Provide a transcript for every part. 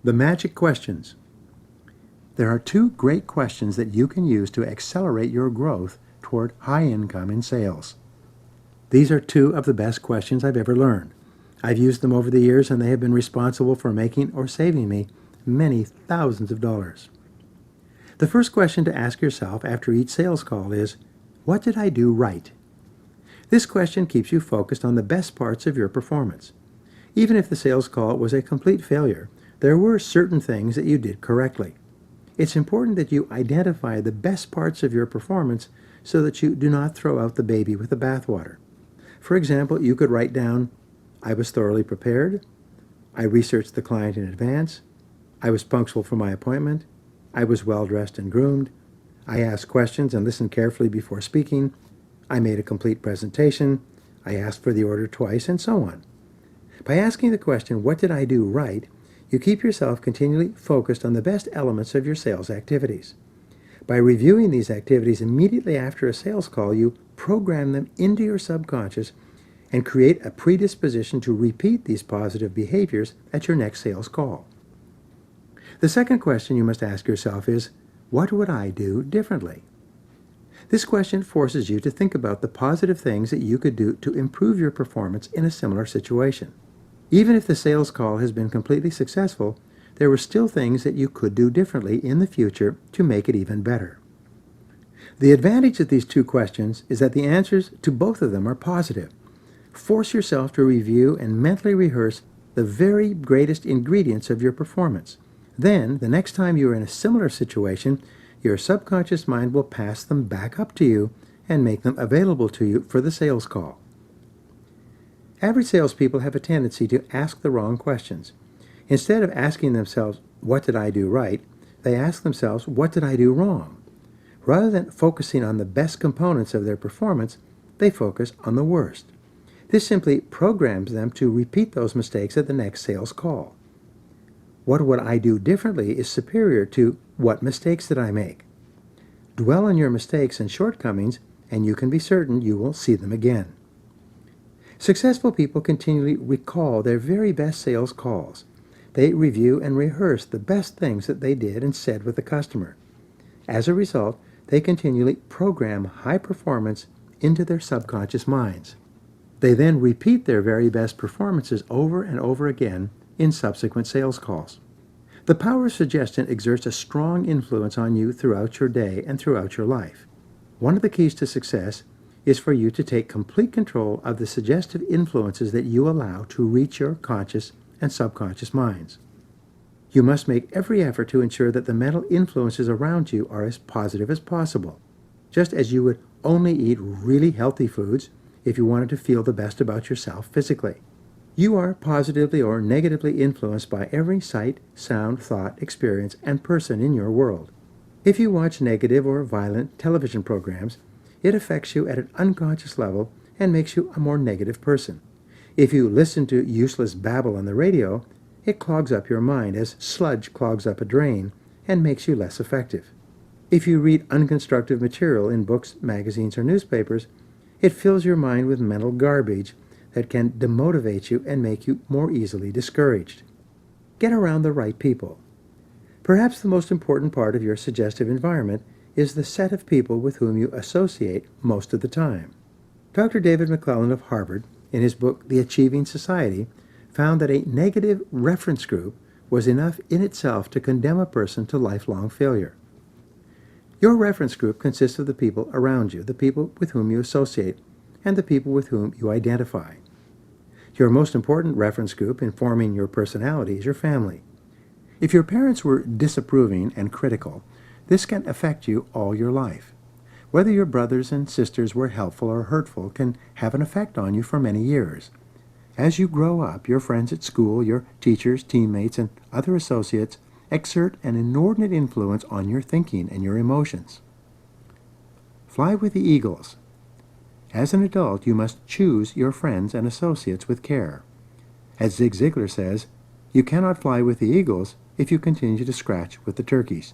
The magic questions. There are two great questions that you can use to accelerate your growth toward high income in sales. These are two of the best questions I've ever learned. I've used them over the years and they have been responsible for making or saving me many thousands of dollars. The first question to ask yourself after each sales call is, what did I do right? This question keeps you focused on the best parts of your performance. Even if the sales call was a complete failure, there were certain things that you did correctly. It's important that you identify the best parts of your performance so that you do not throw out the baby with the bathwater. For example, you could write down, I was thoroughly prepared, I researched the client in advance, I was punctual for my appointment, I was well dressed and groomed, I asked questions and listened carefully before speaking, I made a complete presentation, I asked for the order twice, and so on. By asking the question, what did I do right, you keep yourself continually focused on the best elements of your sales activities. By reviewing these activities immediately after a sales call, you program them into your subconscious and create a predisposition to repeat these positive behaviors at your next sales call. The second question you must ask yourself is, what would I do differently? This question forces you to think about the positive things that you could do to improve your performance in a similar situation. Even if the sales call has been completely successful, there were still things that you could do differently in the future to make it even better. The advantage of these two questions is that the answers to both of them are positive. Force yourself to review and mentally rehearse the very greatest ingredients of your performance. Then, the next time you are in a similar situation, your subconscious mind will pass them back up to you and make them available to you for the sales call. Average salespeople have a tendency to ask the wrong questions. Instead of asking themselves, what did I do right, they ask themselves, what did I do wrong? Rather than focusing on the best components of their performance, they focus on the worst. This simply programs them to repeat those mistakes at the next sales call. What would I do differently is superior to what mistakes did I make? Dwell on your mistakes and shortcomings, and you can be certain you will see them again. Successful people continually recall their very best sales calls. They review and rehearse the best things that they did and said with the customer. As a result, they continually program high performance into their subconscious minds. They then repeat their very best performances over and over again in subsequent sales calls. The power of suggestion exerts a strong influence on you throughout your day and throughout your life. One of the keys to success is for you to take complete control of the suggestive influences that you allow to reach your conscious and subconscious minds. You must make every effort to ensure that the mental influences around you are as positive as possible, just as you would only eat really healthy foods if you wanted to feel the best about yourself physically. You are positively or negatively influenced by every sight, sound, thought, experience, and person in your world. If you watch negative or violent television programs, it affects you at an unconscious level and makes you a more negative person. If you listen to useless babble on the radio, it clogs up your mind as sludge clogs up a drain and makes you less effective. If you read unconstructive material in books, magazines, or newspapers, it fills your mind with mental garbage that can demotivate you and make you more easily discouraged. Get around the right people. Perhaps the most important part of your suggestive environment is the set of people with whom you associate most of the time. Dr. David McClellan of Harvard, in his book The Achieving Society, found that a negative reference group was enough in itself to condemn a person to lifelong failure. Your reference group consists of the people around you, the people with whom you associate, and the people with whom you identify. Your most important reference group in forming your personality is your family. If your parents were disapproving and critical, this can affect you all your life. Whether your brothers and sisters were helpful or hurtful can have an effect on you for many years. As you grow up, your friends at school, your teachers, teammates, and other associates exert an inordinate influence on your thinking and your emotions. Fly with the eagles. As an adult, you must choose your friends and associates with care. As Zig Ziglar says, you cannot fly with the eagles if you continue to scratch with the turkeys.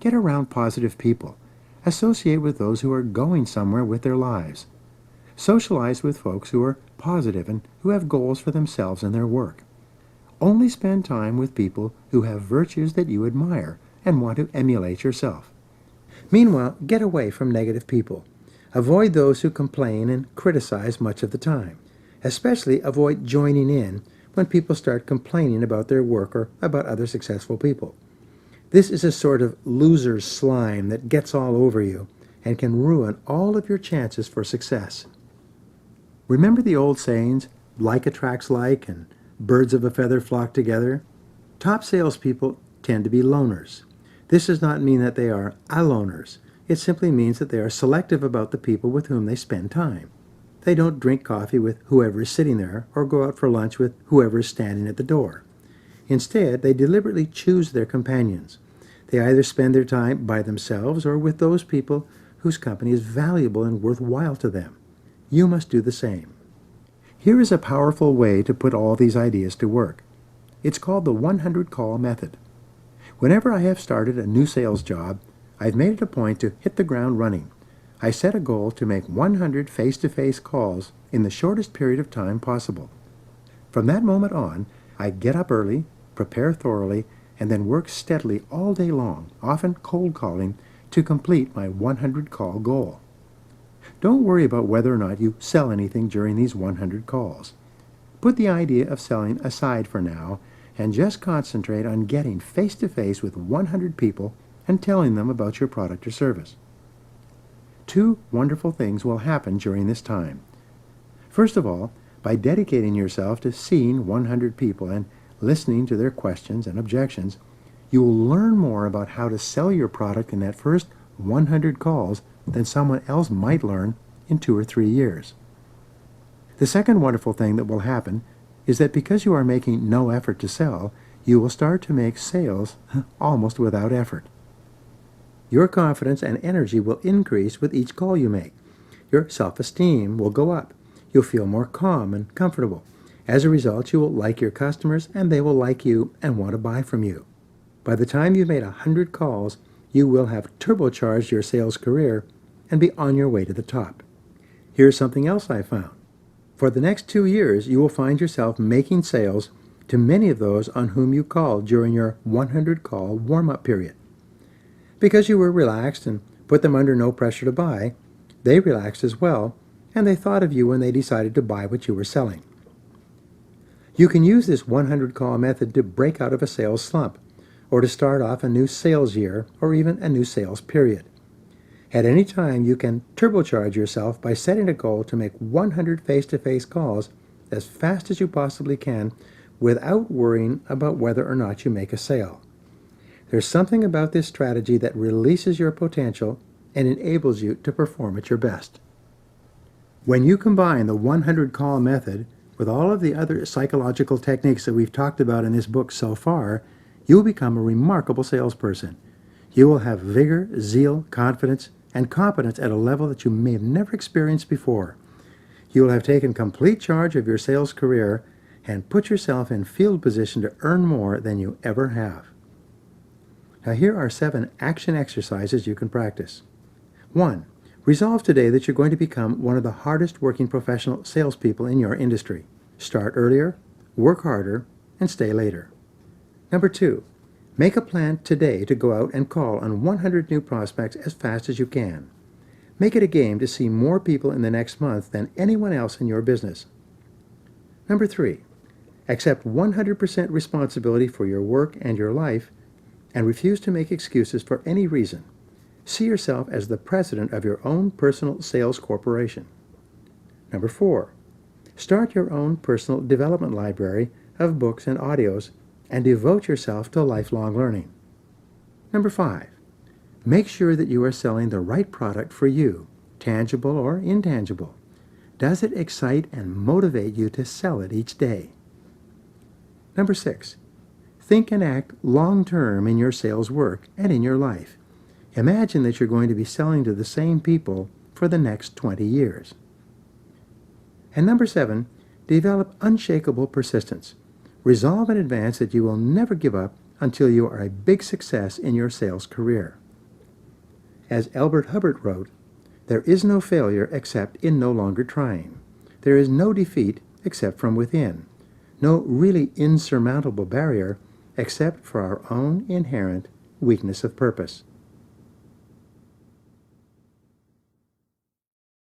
Get around positive people. Associate with those who are going somewhere with their lives. Socialize with folks who are positive and who have goals for themselves and their work. Only spend time with people who have virtues that you admire and want to emulate yourself. Meanwhile, get away from negative people. Avoid those who complain and criticize much of the time. Especially avoid joining in when people start complaining about their work or about other successful people. This is a sort of loser's slime that gets all over you and can ruin all of your chances for success. Remember the old sayings, like attracts like and birds of a feather flock together? Top salespeople tend to be loners. This does not mean that they are aloners. It simply means that they are selective about the people with whom they spend time. They don't drink coffee with whoever is sitting there or go out for lunch with whoever is standing at the door. Instead, they deliberately choose their companions. They either spend their time by themselves or with those people whose company is valuable and worthwhile to them. You must do the same. Here is a powerful way to put all these ideas to work. It's called the 100 call method. Whenever I have started a new sales job, I've made it a point to hit the ground running. I set a goal to make 100 face-to-face calls in the shortest period of time possible. From that moment on, I get up early, prepare thoroughly, and then work steadily all day long, often cold calling, to complete my 100 call goal. Don't worry about whether or not you sell anything during these 100 calls. Put the idea of selling aside for now and just concentrate on getting face-to-face with 100 people and telling them about your product or service. Two wonderful things will happen during this time. First of all, by dedicating yourself to seeing 100 people and listening to their questions and objections, you will learn more about how to sell your product in that first 100 calls than someone else might learn in 2 or 3 years. The second wonderful thing that will happen is that because you are making no effort to sell, you will start to make sales almost without effort. Your confidence and energy will increase with each call you make. Your self-esteem will go up. You'll feel more calm and comfortable. As a result, you will like your customers and they will like you and want to buy from you. By the time you've made 100 calls, you will have turbocharged your sales career and be on your way to the top. Here's something else I found. For the next 2 years, you will find yourself making sales to many of those on whom you called during your 100 call warm-up period. Because you were relaxed and put them under no pressure to buy, they relaxed as well, and they thought of you when they decided to buy what you were selling. You can use this 100 call method to break out of a sales slump, or to start off a new sales year, or even a new sales period. At any time, you can turbocharge yourself by setting a goal to make 100 face-to-face calls as fast as you possibly can without worrying about whether or not you make a sale. There's something about this strategy that releases your potential and enables you to perform at your best. When you combine the 100 call method with all of the other psychological techniques that we've talked about in this book so far, you will become a remarkable salesperson. You will have vigor, zeal, confidence, and competence at a level that you may have never experienced before. You will have taken complete charge of your sales career and put yourself in field position to earn more than you ever have. Now here are 7 action exercises you can practice. 1. Resolve today that you're going to become one of the hardest working professional salespeople in your industry. Start earlier, work harder, and stay later. Number 2. Make a plan today to go out and call on 100 new prospects as fast as you can. Make it a game to see more people in the next month than anyone else in your business. Number 3. Accept 100% responsibility for your work and your life and refuse to make excuses for any reason. See yourself as the president of your own personal sales corporation. Number 4. Start your own personal development library of books and audios and devote yourself to lifelong learning. Number 5. Make sure that you are selling the right product for you, tangible or intangible. Does it excite and motivate you to sell it each day? Number 6. Think and act long-term in your sales work and in your life. Imagine that you're going to be selling to the same people for the next 20 years. And number 7, develop unshakable persistence. Resolve in advance that you will never give up until you are a big success in your sales career. As Elbert Hubbard wrote, "There is no failure except in no longer trying. There is no defeat except from within. no really insurmountable barrier except for our own inherent weakness of purpose.